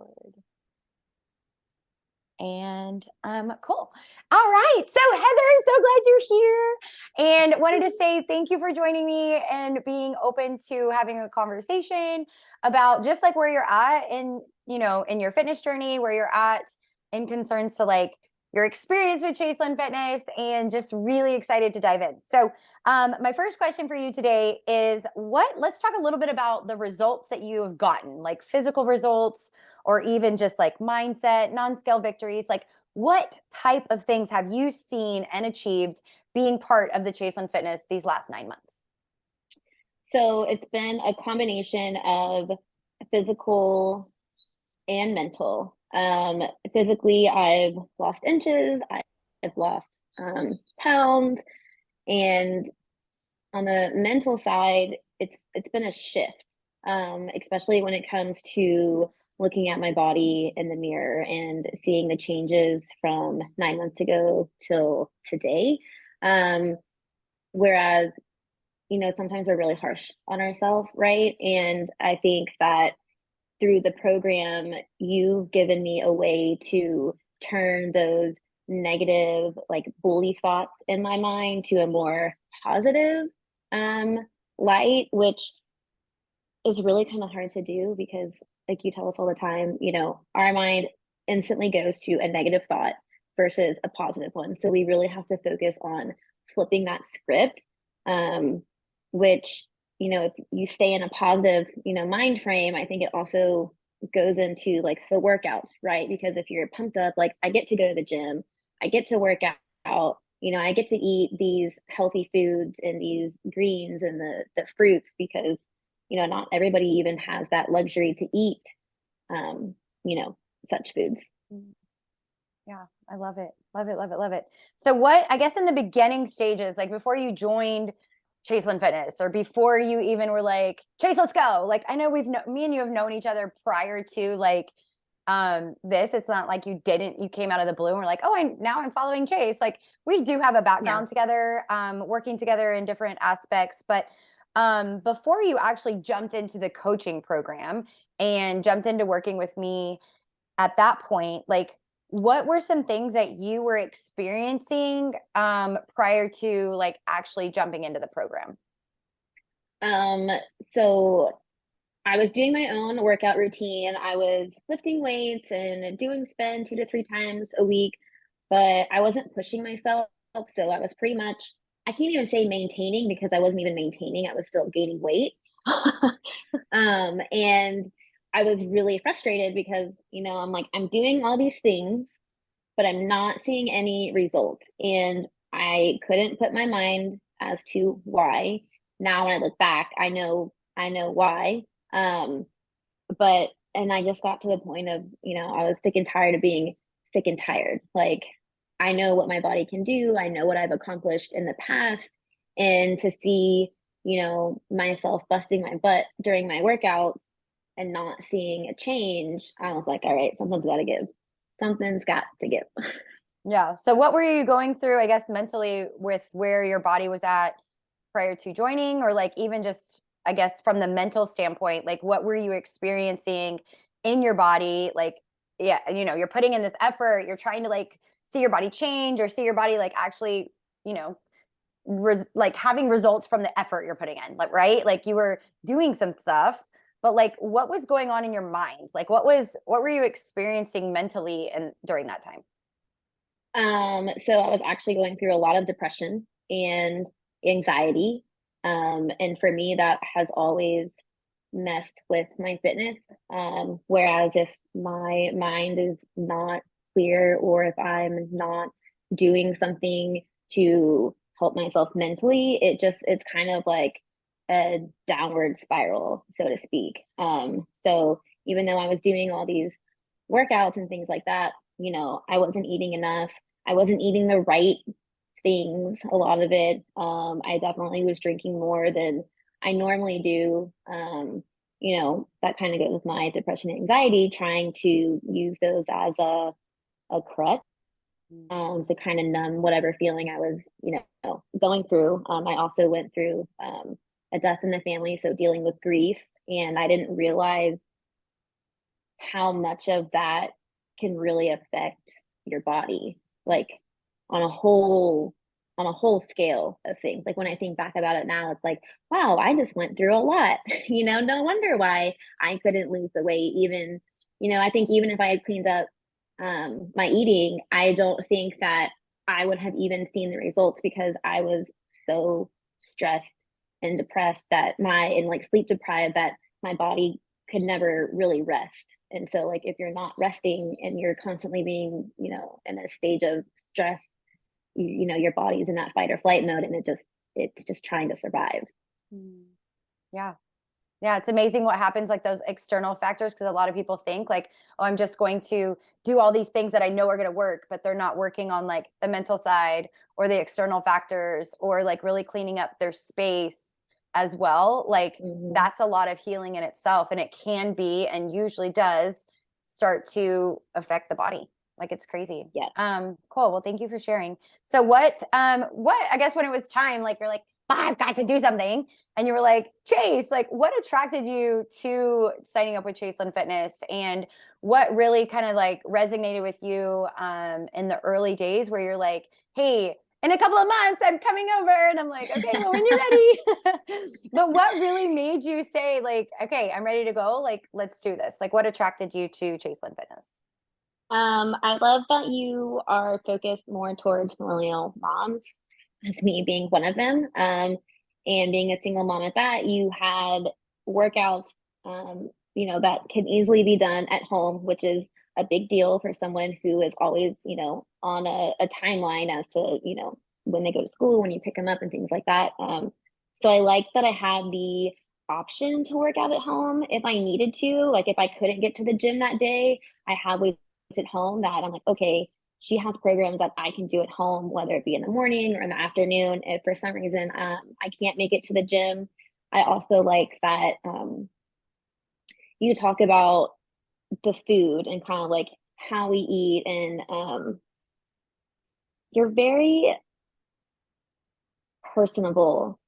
Record. And cool. All right. So Heather, so glad you're here. And wanted to say thank you for joining me and being open to having a conversation about just like where you're at in, in your fitness journey, where you're at in concerns to like your experience with Chaseland Fitness, and just really excited to dive in. So my first question for you today is let's talk a little bit about the results that you have gotten, like physical results, or even just like mindset, non-scale victories. Like, what type of things have you seen and achieved being part of the Chaseland Fitness these last 9 months? So it's been a combination of physical and mental. Physically, I've lost inches, I've lost pounds, and on the mental side, it's been a shift, especially when it comes to looking at my body in the mirror and seeing the changes from 9 months ago till today. Whereas sometimes we're really harsh on ourselves, right? And I think that through the program, you've given me a way to turn those negative, like bully thoughts in my mind to a more positive um, light, which is really kind of hard to do because, like you tell us all the time, our mind instantly goes to a negative thought versus a positive one. So we really have to focus on flipping that script, which, if you stay in a positive, mind frame, I think it also goes into like the workouts, right? Because if you're pumped up, like I get to go to the gym, I get to work out, I get to eat these healthy foods and these greens and the fruits because not everybody even has that luxury to eat, um, such foods. Yeah, I love it. Love it, love it, love it. So what, I guess in the beginning stages, like before you joined Chaseland Fitness, or before you even were like, Chase, let's go. Like, I know me and you have known each other prior to like this. It's not like you came out of the blue and were like, oh, now I'm following Chase. Like, we do have a Yeah. background together, working together in different aspects. But before you actually jumped into the coaching program and jumped into working with me at that point, like, what were some things that you were experiencing prior to like actually jumping into the program? Um, so I was doing my own workout routine. I was lifting weights and doing spin 2 to 3 times a week, but I wasn't pushing myself. So I was pretty much, I can't even say maintaining because I wasn't even maintaining. I was still gaining weight. And I was really frustrated because, I'm like, I'm doing all these things, but I'm not seeing any results. And I couldn't put my mind as to why. Now when I look back, I know why. Um, and I just got to the point of, I was sick and tired of being sick and tired. Like I know what my body can do, I know what I've accomplished in the past. And to see, myself busting my butt during my workouts and not seeing a change, I was like, all right, something's got to give. Something's got to give. Yeah. So what were you going through, I guess, mentally with where your body was at prior to joining, or like even just, I guess, from the mental standpoint, like what were you experiencing in your body? Like, yeah, you're putting in this effort, you're trying to like see your body change or see your body like actually, you know, like having results from the effort you're putting in, like, right? Like you were doing some stuff, but like what was going on in your mind? Like what were you experiencing mentally and during that time? So I was actually going through a lot of depression and anxiety. And for me, that has always messed with my fitness. Whereas if my mind is not clear or if I'm not doing something to help myself mentally, it's kind of like a downward spiral, so to speak. So even though I was doing all these workouts and things like that, I wasn't eating enough. I wasn't eating the right things, a lot of it. I definitely was drinking more than I normally do. That kind of goes with my depression and anxiety, trying to use those as a crutch, to kind of numb whatever feeling I was, going through. I also went through a death in the family, so dealing with grief, and I didn't realize how much of that can really affect your body, like on a whole scale of things. Like when I think back about it now, it's like, wow, I just went through a lot. No wonder why I couldn't lose the weight. Even, I think even if I had cleaned up my eating, I don't think that I would have even seen the results because I was so stressed and depressed and like sleep deprived that my body could never really rest. And so like if you're not resting and you're constantly being, in a stage of stress, your body's in that fight or flight mode and it's just trying to survive. Yeah. Yeah, it's amazing what happens, like those external factors, because a lot of people think like, oh, I'm just going to do all these things that I know are going to work, but they're not working on like the mental side or the external factors or like really cleaning up their space as well. Like that's a lot of healing in itself, and it can be and usually does start to affect the body. Like it's crazy. Yeah. Cool. Well, thank you for sharing. So what I guess when it was time, like you're like, I've got to do something. And you were like, Chase, like what attracted you to signing up with Chaseland Fitness, and what really kind of like resonated with you in the early days where you're like, hey, in a couple of months, I'm coming over. And I'm like, okay, well, when you're ready. But what really made you say like, okay, I'm ready to go. Like, let's do this. Like what attracted you to Chaseland Fitness? I love that you are focused more towards millennial moms, with me being one of them. And being a single mom at that, you had workouts, that can easily be done at home, which is a big deal for someone who is always, on a timeline as to, when they go to school, when you pick them up and things like that. So I liked that I had the option to work out at home if I needed to. Like if I couldn't get to the gym that day, I had ways at home that I'm like, okay, she has programs that I can do at home, whether it be in the morning or in the afternoon. If for some reason I can't make it to the gym, I also like that you talk about the food and kind of like how we eat, and you're very personable,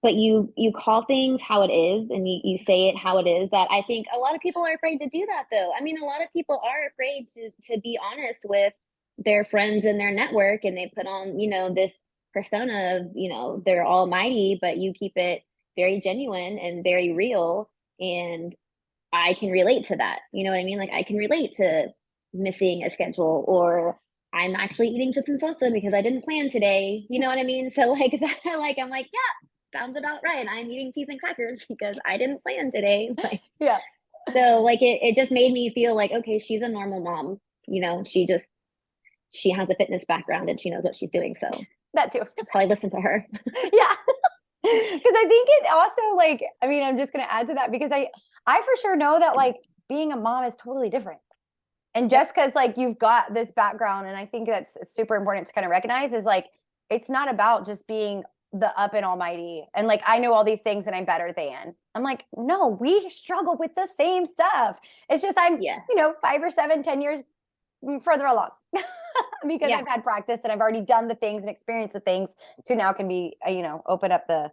but you call things how it is and you say it how it is. That I think a lot of people are afraid to do that, though. I mean, a lot of people are afraid to be honest with their friends and their network, and they put on, this persona of, they're almighty, but you keep it very genuine and very real. And I can relate to that. You know what I mean? Like I can relate to missing a schedule, or I'm actually eating chips and salsa because I didn't plan today. You know what I mean? So like that, like I'm like, yeah, sounds about right. I'm eating cheese and crackers because I didn't plan today. Like, Yeah. so like it just made me feel like, okay, she's a normal mom. She has a fitness background and she knows what she's doing. So That too. probably listen to her. Yeah. Because I think it also like, I mean, I'm just going to add to that because I for sure know that like being a mom is totally different. And just because like you've got this background, and I think that's super important to kind of recognize, is like it's not about just being the up and almighty and like I know all these things and I'm better than. I'm like, no, we struggle with the same stuff. It's just I'm, Yeah. 5 or 7, 10 years further along because Yeah. I've had practice and I've already done the things and experienced the things to now can be, open up the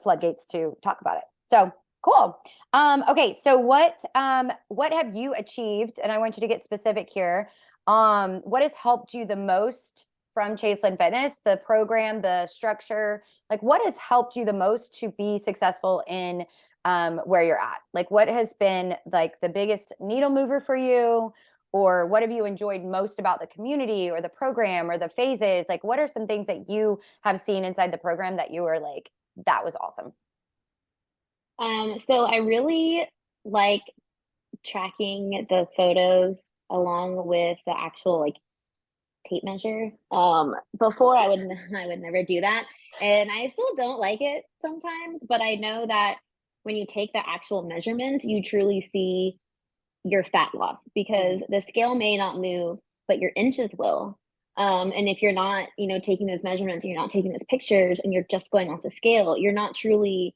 floodgates to talk about it. So cool. Okay. So what have you achieved? And I want you to get specific here. What has helped you the most from Chaseland Fitness, the program, the structure? Like what has helped you the most to be successful in where you're at? Like what has been like the biggest needle mover for you? Or what have you enjoyed most about the community or the program or the phases? Like what are some things that you have seen inside the program that you were like, that was awesome? So I really like tracking the photos along with the actual like tape measure. Before I would never do that. And I still don't like it sometimes, but I know that when you take the actual measurements, you truly see your fat loss because the scale may not move, but your inches will. And if you're not, taking those measurements and you're not taking those pictures and you're just going off the scale, you're not truly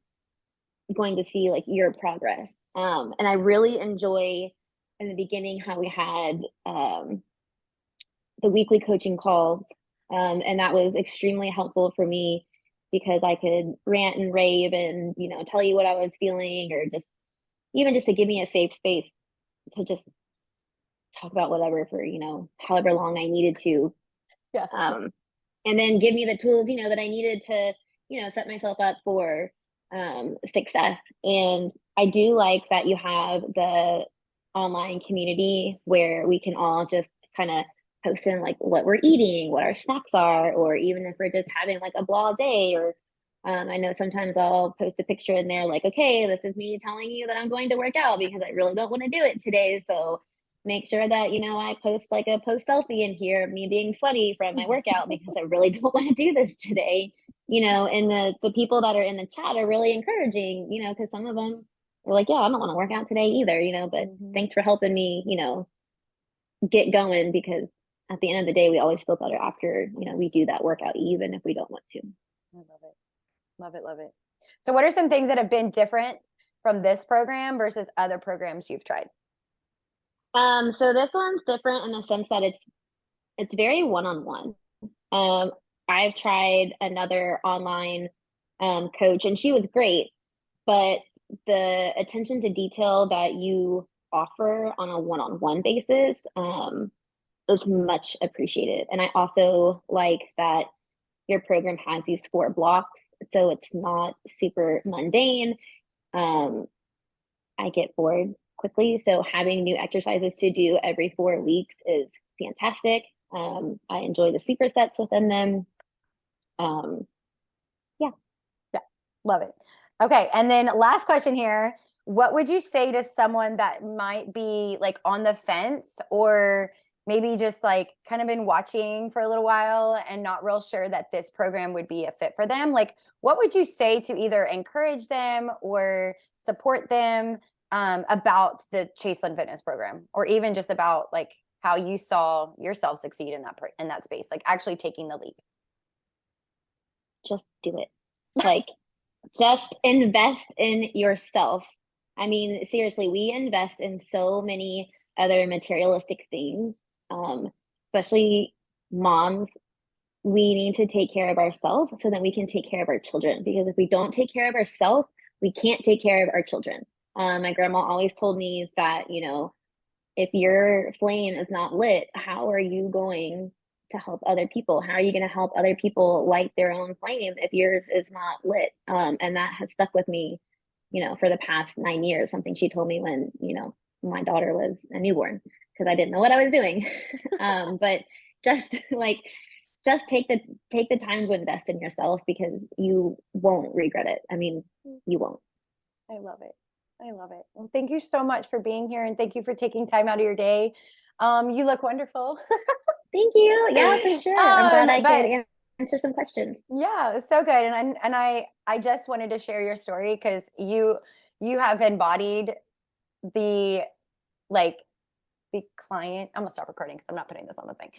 going to see like your progress. And I really enjoy in the beginning how we had the weekly coaching calls. And that was extremely helpful for me because I could rant and rave and, tell you what I was feeling, or just even just to give me a safe space to just talk about whatever for, however long I needed to. Yeah. And then give me the tools, that I needed to, set myself up for success. And I do like that you have the online community where we can all just kind of post in like what we're eating, what our snacks are, or even if we're just having like a blah day. Or I know sometimes I'll post a picture in there like, okay, this is me telling you that I'm going to work out because I really don't want to do it today. So make sure that, I post like a post selfie in here of me being sweaty from my workout because I really don't want to do this today. And the people that are in the chat are really encouraging, because some of them are like, yeah, I don't want to work out today either, but thanks for helping me, get going, because at the end of the day, we always feel better after, we do that workout, even if we don't want to. I love it. Love it. Love it. So what are some things that have been different from this program versus other programs you've tried? So this one's different in the sense that it's very one-on-one. I've tried another online coach and she was great, but the attention to detail that you offer on a one-on-one basis is much appreciated. And I also like that your program has these 4 blocks, so it's not super mundane. I get bored quickly, so having new exercises to do every 4 weeks is fantastic. I enjoy the supersets within them. Yeah. Yeah, love it. Okay, and then last question here. What would you say to someone that might be like on the fence, or maybe just like kind of been watching for a little while and not real sure that this program would be a fit for them? Like, what would you say to either encourage them or support them about the Chaseland Fitness program, or even just about like how you saw yourself succeed in that space, like actually taking the leap? Just do it. Like, just invest in yourself. I mean, seriously, we invest in so many other materialistic things, especially moms. We need to take care of ourselves so that we can take care of our children. Because if we don't take care of ourselves, we can't take care of our children. My grandma always told me that, if your flame is not lit, how are you going to help other people? How are you going to help other people light their own flame if yours is not lit? And that has stuck with me, for the past 9 years, something she told me when, my daughter was a newborn, because I didn't know what I was doing. But just like, just take the time to invest in yourself, because you won't regret it. I mean, you won't. I love it. I love it. Well, thank you so much for being here, and thank you for taking time out of your day. You look wonderful. Thank you. Yeah, for sure. I'm glad I But could answer some questions. yeah, it was so good. And I just wanted to share your story because you have embodied the like the client. I'm gonna stop recording because I'm not putting this on the thing.